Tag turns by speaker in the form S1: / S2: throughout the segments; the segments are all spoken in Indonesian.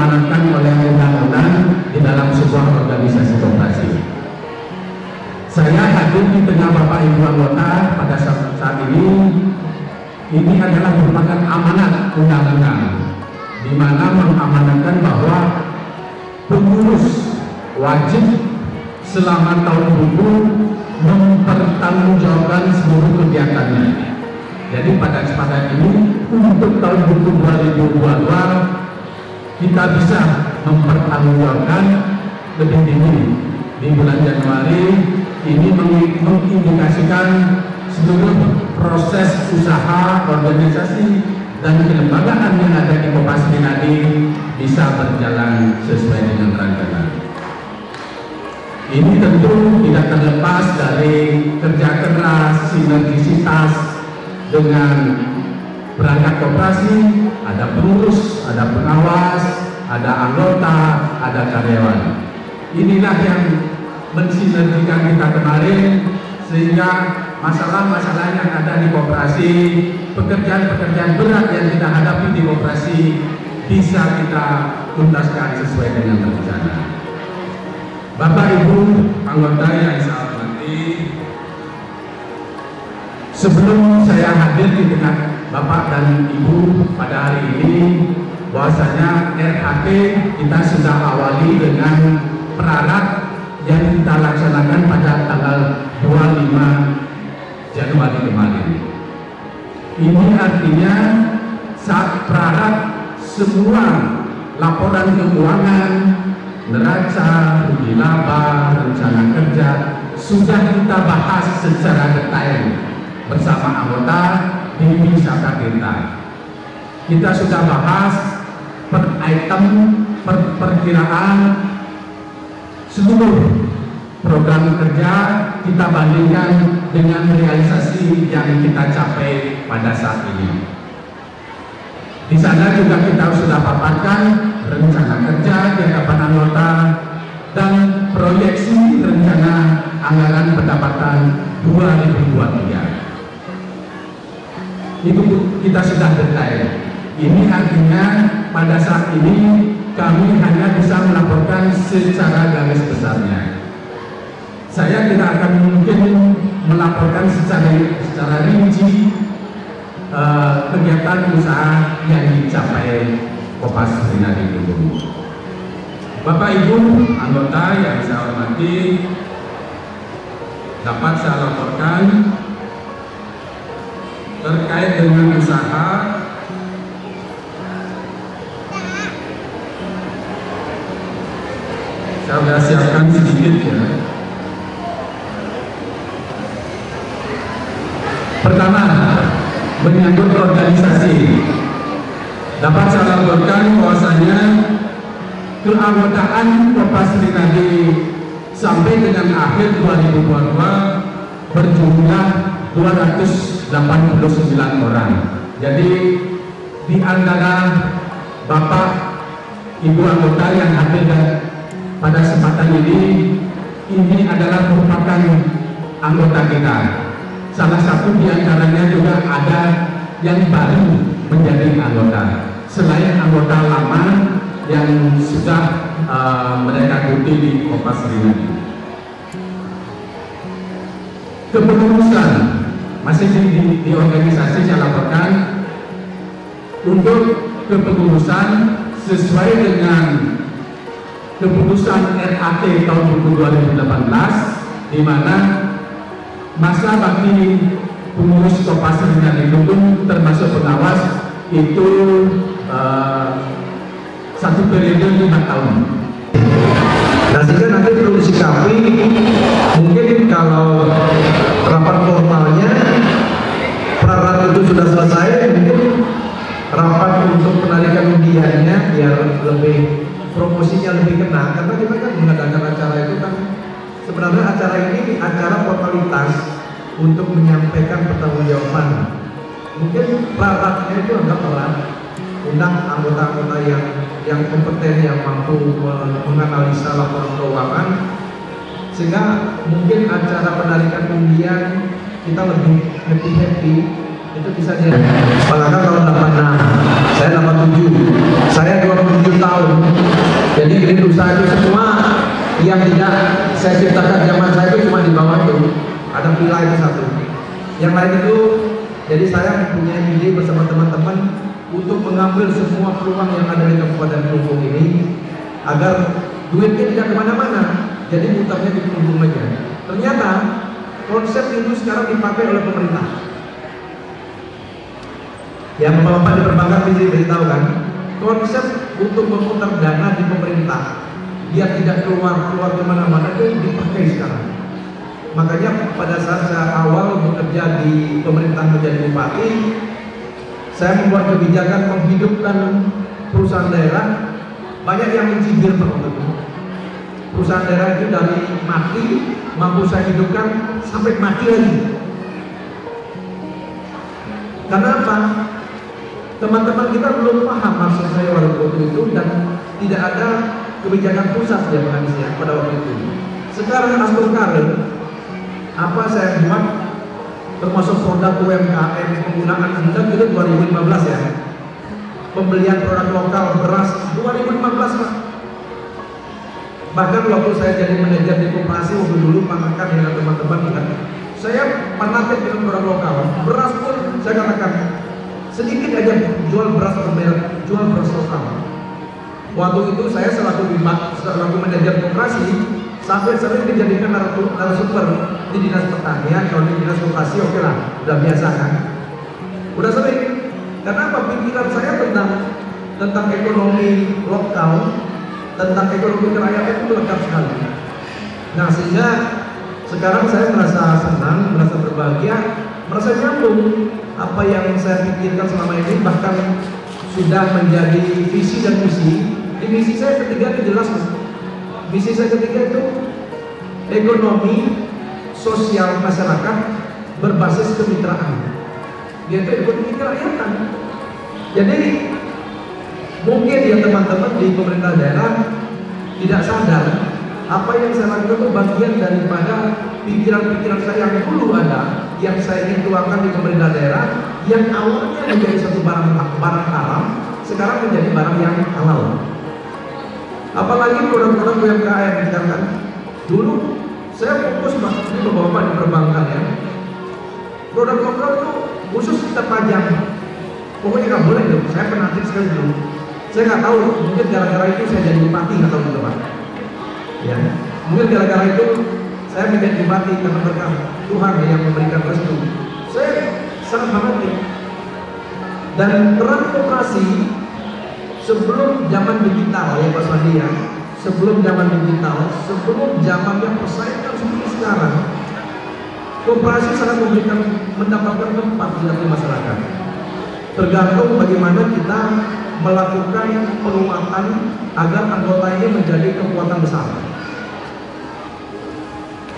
S1: diamanatkan oleh undang-undang di dalam sebuah organisasi koperasi. Saya hadir di tengah Bapak Ibu anggota pada saat ini adalah merupakan amanat undang-undang, di mana mengamanatkan bahwa pengurus wajib selama tahun buku mempertanggungjawabkan seluruh kegiatannya. Jadi pada kesempatan ini untuk tahun buku 2022 kita bisa mempertanggungjawabkan lebih dini. Di bulan Januari ini mengindikasikan seluruh proses usaha, organisasi, dan kelembagaan yang ada di Koperasi Rinaldi bisa berjalan sesuai dengan rencana. Ini tentu tidak terlepas dari kerja keras, sinergisitas dengan perangkat koperasi, ada pengurus, ada pengawas, ada anggota, ada karyawan. Inilah yang mensinergikan kita kemarin, sehingga masalah-masalah yang ada di koperasi, pekerjaan-pekerjaan berat yang kita hadapi di koperasi bisa kita tuntaskan sesuai dengan rencana. Bapak Ibu anggota yang saya hormati, sebelum saya hadir di tengah Bapak dan Ibu pada hari ini, bahwasanya RHT kita sudah awali dengan prarat yang kita laksanakan pada tanggal 25 Januari kemarin. Ini artinya saat prarat semua laporan keuangan, neraca, rugi laba, rencana kerja sudah kita bahas secara detail bersama anggota di Wisata Tirta. Kita sudah bahas per item, per perkiraan seluruh program kerja, kita bandingkan dengan realisasi yang kita capai pada saat ini. Di sana juga kita sudah paparkan rencana kerja tanggapan anggota dan proyeksi rencana anggaran pendapatan 2023. Itu kita sudah detail. Ini artinya pada saat ini kami hanya bisa melaporkan secara garis besarnya. Saya tidak akan mungkin melaporkan secara rinci kegiatan usaha yang dicapai Koperasi Rinaldi dulu. Bapak Ibu anggota yang saya hormati, dapat saya laporkan terkait dengan usaha saya sudah siapkan sedikit ya. Pertama, menyangkut organisasi, dapat saya laporkan bahwasanya keanggotaan Koperasi Rinaldi sampai dengan akhir 2022 berjumlah 289 orang. Jadi di antara Bapak Ibu anggota yang hadir pada kesempatan ini adalah merupakan anggota kita. Salah satu di antaranya juga ada yang baru menjadi anggota, selain anggota lama yang sudah mereka cuti di Koperasi Rinaldi. Kepengurusan masih di organisasi saya laporkan untuk kepengurusan sesuai dengan keputusan RAT tahun 2018, di mana masa bakti pengurus Koperasi Rinaldi Dukung termasuk pengawas itu 1 periode 5 tahun.
S2: Nah, sehingga nanti perlu disikapi, mungkin kalau rapat formalnya prarat itu sudah selesai, mungkin rapat untuk penarikan undiannya biar lebih promosinya lebih kena, karena kita kan mengadakan acara itu kan sebenarnya acara ini acara formalitas untuk menyampaikan pertanggungjawaban. Mungkin praratnya itu agak berat, undang anggota-anggota yang kompeten, yang mampu menganalisa laporan keuangan, sehingga mungkin acara penarikan undian kita lebih happy Itu bisa jadi. Pak Kakak tahun 86, saya 87, saya 27 tahun. Jadi unit usaha itu semua yang tidak saya ciptakan zaman saya itu cuma di bawah itu. Ada pila itu satu. Yang lain itu, jadi saya mempunyai ide bersama teman-teman untuk mengambil semua peluang yang ada di Kabupaten Kelungkung ini agar duitnya tidak kemana-mana, jadi mutarnya di Kelungkung aja. Ternyata konsep itu sekarang dipakai oleh pemerintah. Yang bapak di perbankan bisa beritahu kan, konsep untuk memutar dana di pemerintah biar tidak keluar kemana-mana itu dipakai sekarang. Makanya pada saat saya awal bekerja di pemerintah menjadi bupati, saya membuat kebijakan menghidupkan perusahaan daerah. Banyak yang mencibir waktu itu. Perusahaan daerah itu dari mati mampu saya hidupkan sampai mati lagi. Karena apa? Teman-teman kita belum paham maksud saya waktu itu dan tidak ada kebijakan pusat ya manusia pada waktu itu. Sekarang Astur Karir apa saya buat termasuk produk UMKM penggunaan bulan itu 2015 ya, pembelian produk lokal beras 2015 Pak. Bahkan waktu saya jadi manajer di koperasi waktu dulu makan dengan teman-teman kan, saya fanatik dengan produk lokal. Beras pun saya katakan sedikit aja jual beras bermerek, jual beras lokal. Waktu itu saya selaku manajer koperasi sampai sering dijadikan narasumber di dinas pertanian, kalau di dinas koperasi oke lah, udah biasa kan, udah sering. Karena apa? Pikiran saya tentang ekonomi lokal, tentang ekonomi kerakyatan itu lengkap sekali. Nah sehingga sekarang saya merasa senang, merasa berbahagia, merasa nyambung apa yang saya pikirkan selama ini, bahkan sudah menjadi visi dan misi. Di misi saya ketiga itu jelas. Misi saya ketiga itu ekonomi sosial masyarakat berbasis kemitraan, yaitu ekonomi kerakyatan. Jadi mungkin ya teman-teman di pemerintah daerah tidak sadar apa yang saya lakukan itu bagian daripada pikiran-pikiran saya yang dulu ada, yang saya ingin tuangkan di pemerintah daerah, yang awalnya menjadi satu barang haram, sekarang menjadi barang yang halal. Apalagi produk-produk UMKM kan. Dulu saya fokus banget di bapak di perbankan ya. Produk lokal itu khusus kita pajang. Pokoknya nggak boleh dong. Saya fanatik sekali dulu. Saya nggak tahu, mungkin gara-gara itu saya jadi bupati nggak tahu gitu Pak. Ya, mungkin gara-gara itu saya menjadi bupati karena berkah Tuhan yang memberikan restu. Saya sangat fanatik. Dan peran koperasi sebelum zaman digital ya Pak Sandi ya, sebelum zaman digital, sebelum zamannya persaingan seperti sekarang, koperasi sangat mendapatkan tempat di dalam masyarakat. Tergantung bagaimana kita melakukan penguatan agar anggota ini menjadi kekuatan besar.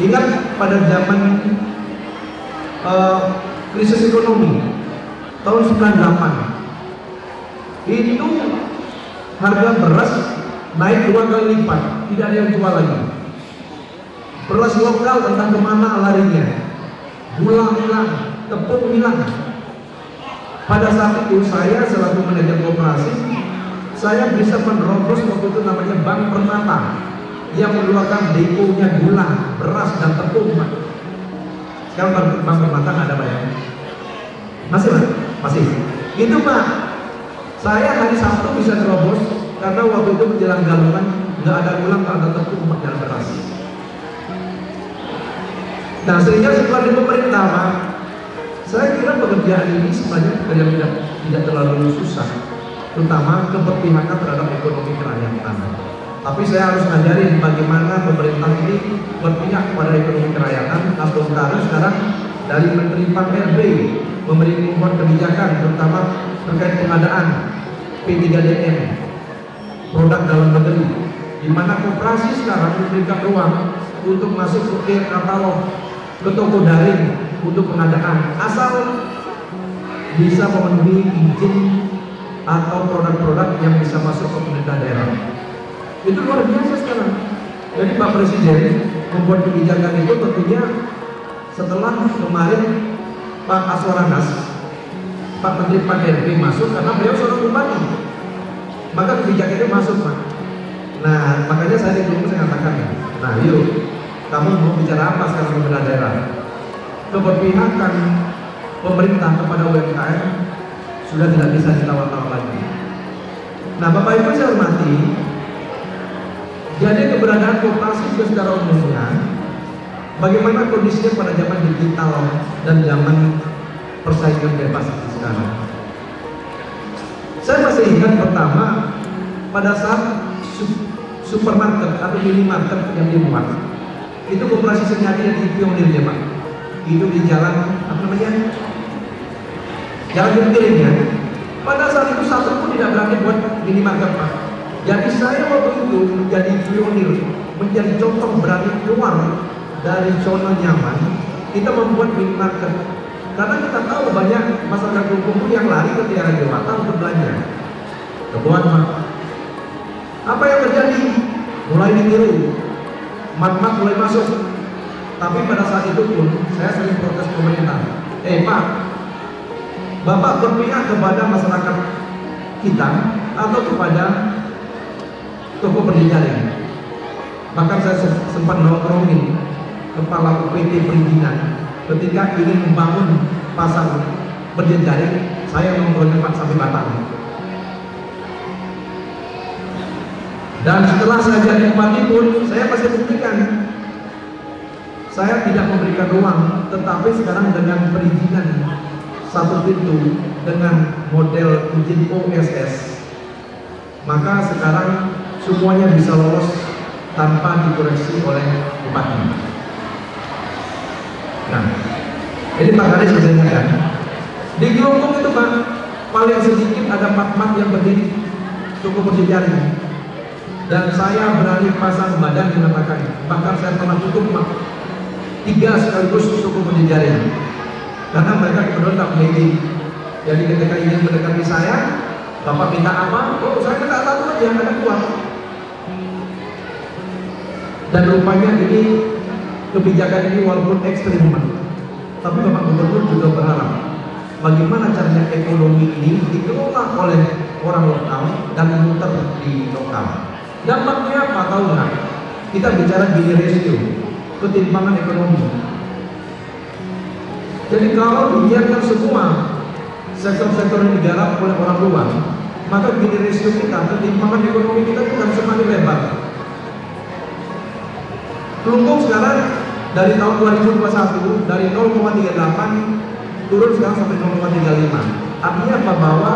S2: Ingat pada zaman krisis ekonomi tahun 98 itu harga beras naik 2 kali lipat, tidak ada yang jual lagi. Beras lokal entah kemana larinya, gula hilang, tepung hilang. Pada saat itu saya selaku manajer koperasi, saya bisa menerobos waktu itu namanya Bank Permata yang mengeluarkan deponya gula, beras dan tepung. Sekarang Bank Permata nggak ada bayar. Masih Pak? Masih. Itu Pak. Saya hari Sabtu bisa terobos karena waktu itu menjelang galungan nggak ada gula, nggak ada tepung dan beras. Nah sehingga setelah di pemerintah Pak, saya kira pekerjaan ini sebenarnya pekerjaan tidak terlalu susah, terutama keberpihakan terhadap ekonomi kerakyatan. Tapi saya harus ngajarin bagaimana pemerintah ini berpihak pada ekonomi kerakyatan. Astur Karir sekarang dari Menteri Pan-RB membuat kebijakan terutama terkait pengadaan P3DN produk dalam negeri, di mana koperasi sekarang memberikan ruang untuk masuk ke katalog, ke toko daring untuk pengadaan asal bisa memenuhi izin atau produk-produk yang bisa masuk ke pemerintah daerah. Itu luar biasa sekarang. Jadi Pak Presiden membuat kebijakan itu tentunya setelah kemarin Pak Aswar Anas Pak Menteri Pak RP masuk karena beliau seorang bupati, maka kebijakan itu masuk Pak. Nah makanya saya katakan, nah yuk kamu mau bicara apa sekarang pemerintah daerah? Keberpihakan pemerintah kepada UMKM sudah tidak bisa ditawar-tawar lagi. Nah Bapak Ibu saya hormati, jadi keberadaan koperasi juga secara umumnya, bagaimana kondisinya pada zaman digital dan zaman persaingan bebas sekarang. Saya masih ingat pertama pada saat supermarket atau minimarket yang dibuat, itu koperasi Senyadi yang pionirnya Pak. Itu di jalan apa namanya? Jalan Gentiringnya. Pada saat itu satu pun tidak berani buat minimarket Pak. Jadi saya waktu itu menjadi pionir, menjadi contoh berani keluar dari zona nyaman. Kita membuat minimarket. Karena kita tahu banyak masyarakat Klungkung yang lari ke daerah Dewata untuk belanja. Kebuat Pak. Apa yang terjadi? Mulai ditiru, mat-mat mulai masuk. Tapi pada saat itu pun saya sering protes pemerintah. Pak, Bapak berpihak kepada masyarakat kita atau kepada toko berjejaring? Bahkan saya sempat nongkrongin kepala UPT perizinan ketika ingin membangun pasar berjejaring, saya nongkrongnya Pak sampai Batam. Dan setelah saya jadi bupati pun, saya masih buktikan saya tidak memberikan ruang, tetapi sekarang dengan perizinan satu pintu dengan model izin OSS, maka sekarang semuanya bisa lolos tanpa dikoreksi oleh bupati. Nah, ini Pak Kades bisa kan? Di Klungkung itu Pak, paling sedikit ada mat-mat yang berdiri cukup berjejaring. Dan saya berani pasang badan mengatakan, bahkan saya pernah tutup Pak 3 sekaligus cukup berjejaring. Karena mereka kebetulan tak memilih. Jadi ketika ingin mendekati saya, Bapak minta apa? Oh, saya minta satu aja, ada kuat. Dan rupanya ini kebijakan ini walaupun ekstrim, tapi Bapak Gubernur juga berharap bagaimana caranya ekonomi ini dikelola oleh orang lokal dan muter di lokal. Dampaknya apa tahu nggak? Kita bicara Gini ratio, ketimpangan ekonomi. Jadi kalau dibiarkan semua sektor-sektor yang digarap oleh orang luar, maka Gini ratio kita, ketimpangan ekonomi kita itu akan semakin lebar. Klungkung sekarang dari tahun 2021 dari 0,38 turun sekarang sampai 0,35. Artinya apa? Bahwa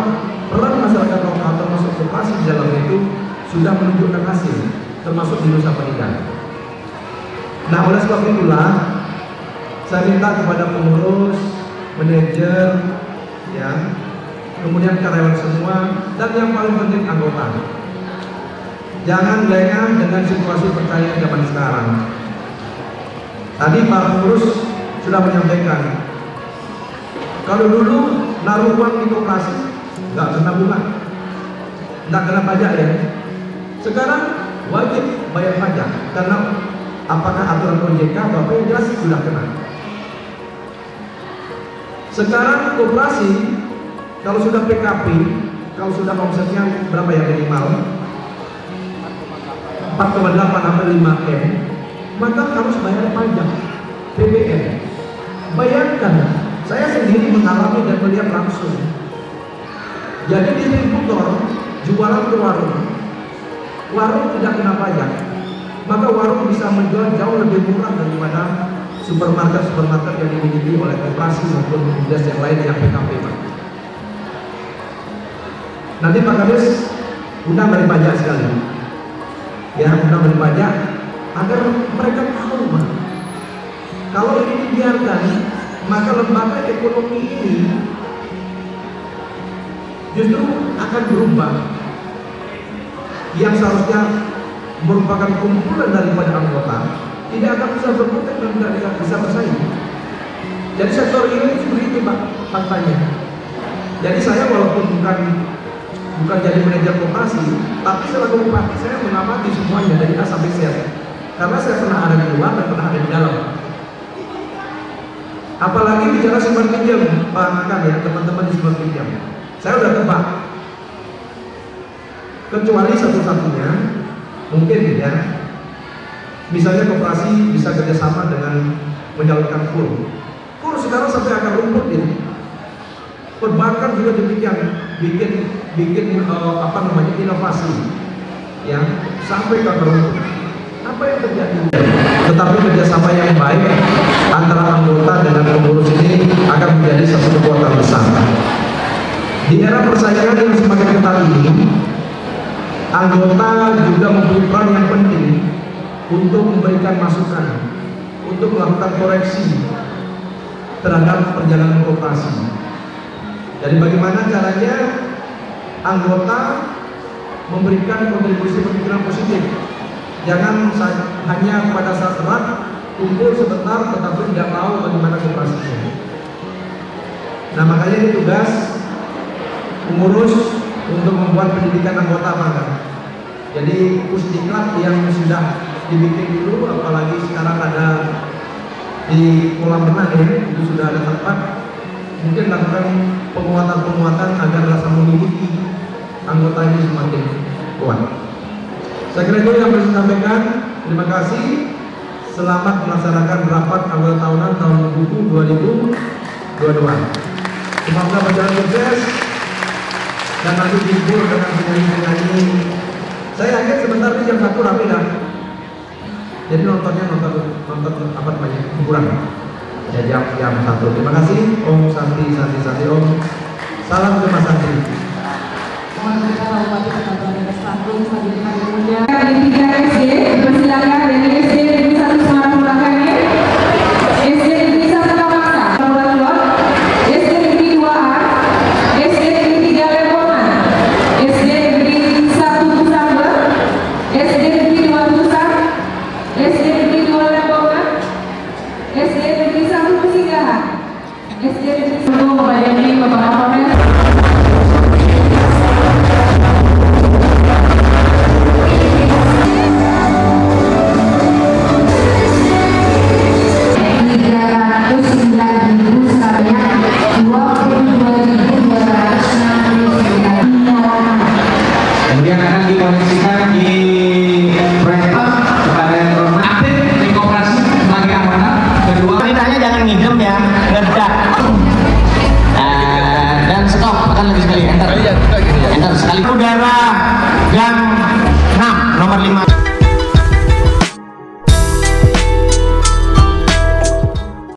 S2: peran masyarakat lokal termasuk koperasi di dalam itu sudah menunjukkan hasil, termasuk di Nusa Penida. Nah, oleh sebab itulah saya minta kepada pengurus, manajer, ya, kemudian karyawan semua, dan yang paling penting anggota, jangan lengah dengan situasi percaya zaman sekarang. Tadi Pak Pengurus sudah menyampaikan, kalau dulu naruh uang di koperasi nggak kena bunga, nggak kena pajak ya. Sekarang wajib bayar pajak karena apakah aturan OJK atau apa yang jelas sudah kena. Sekarang koperasi kalau sudah PKP, kalau sudah omsetnya berapa ya minimal 4,8 sampai 5 M, maka harus bayar pajak PPN. Bayangkan, saya sendiri mengalami dan melihat langsung. Jadi distributor jualan ke warung tidak kena pajak, maka warung bisa menjual jauh lebih murah daripada supermarket yang dimiliki oleh koperasi maupun BUMDes yang lain yang PKP. Nanti Pak Kades undang dari pajak sekali, ya, undang dari pajak agar mereka tahu, Pak. Kalau ini dibiarkan, maka lembaga ekonomi ini justru akan berubah. Yang seharusnya merupakan kumpulan daripada anggota tidak akan bisa berkutik dan tidak bisa bersaing. Jadi sektor ini seperti itu Pak faktanya. Jadi saya walaupun bukan jadi manajer koperasi, tapi selaku bupati saya mengamati semuanya dari A sampai Z. Karena saya pernah ada di luar dan pernah ada di dalam. Apalagi bicara sumber pinjam, Pak Akan ya, teman-teman di sumber pinjam. Saya udah tebak. Kecuali satu-satunya, mungkin ya, misalnya koperasi bisa kerjasama dengan menyalurkan full sekarang sampai akar rumput ini. Perbankan juga demikian, bikin inovasi, ya, sampai ke akar rumput. Apa yang terjadi? Tetapi kerjasama yang baik antara anggota dengan pengurus ini akan menjadi satu kekuatan besar. Di era persaingan yang semakin ketat ini, anggota juga mempunyai peran yang penting untuk memberikan masukan, untuk melakukan koreksi terhadap perjalanan koperasi. Jadi bagaimana caranya anggota memberikan kontribusi pemikiran positif. Jangan hanya pada saat berat kumpul sebentar tetapi tidak tahu bagaimana koperasinya. Nah, makanya ini tugas pengurus untuk membuat pendidikan anggota Pak. Jadi pusdiklat yang sudah dibikin dulu, apalagi sekarang ada di kolam renang ya, itu sudah ada tempat, mungkin lakukan penguatan agar rasa memiliki anggota ini semakin kuat. Saya kira itu yang harus saya sampaikan. Terima kasih. Selamat melaksanakan rapat anggota tahunan tahun buku 2022. Semoga berjalan sukses dan nanti dihibur dengan penyanyi-penyanyi. Saya yakin sebentar ini jam 1 rapi dah. Jadi nonton apa namanya, hiburan. Ya jam 1. Terima kasih Om Santi Om. Salam ke Mas Santi.
S3: Mohon kita Bupati Ketua Dewas Lampung hadirin muda. Dari 3 SD, persilakan dari SD Negeri 1 Semarang Purwakarta, SD Negeri 1 Kawasan Purwakarta, SD Negeri 2A, SD Negeri 3 Lemongan, SD Negeri 1 Busamber, SD Negeri 2 Busan, SD Negeri 2 Lemongan, SD Negeri 1 Persinggahan, SD Negeri 1 melayani Bapak Kapolres.
S4: Kemudian akan dikoneksikan di proyektor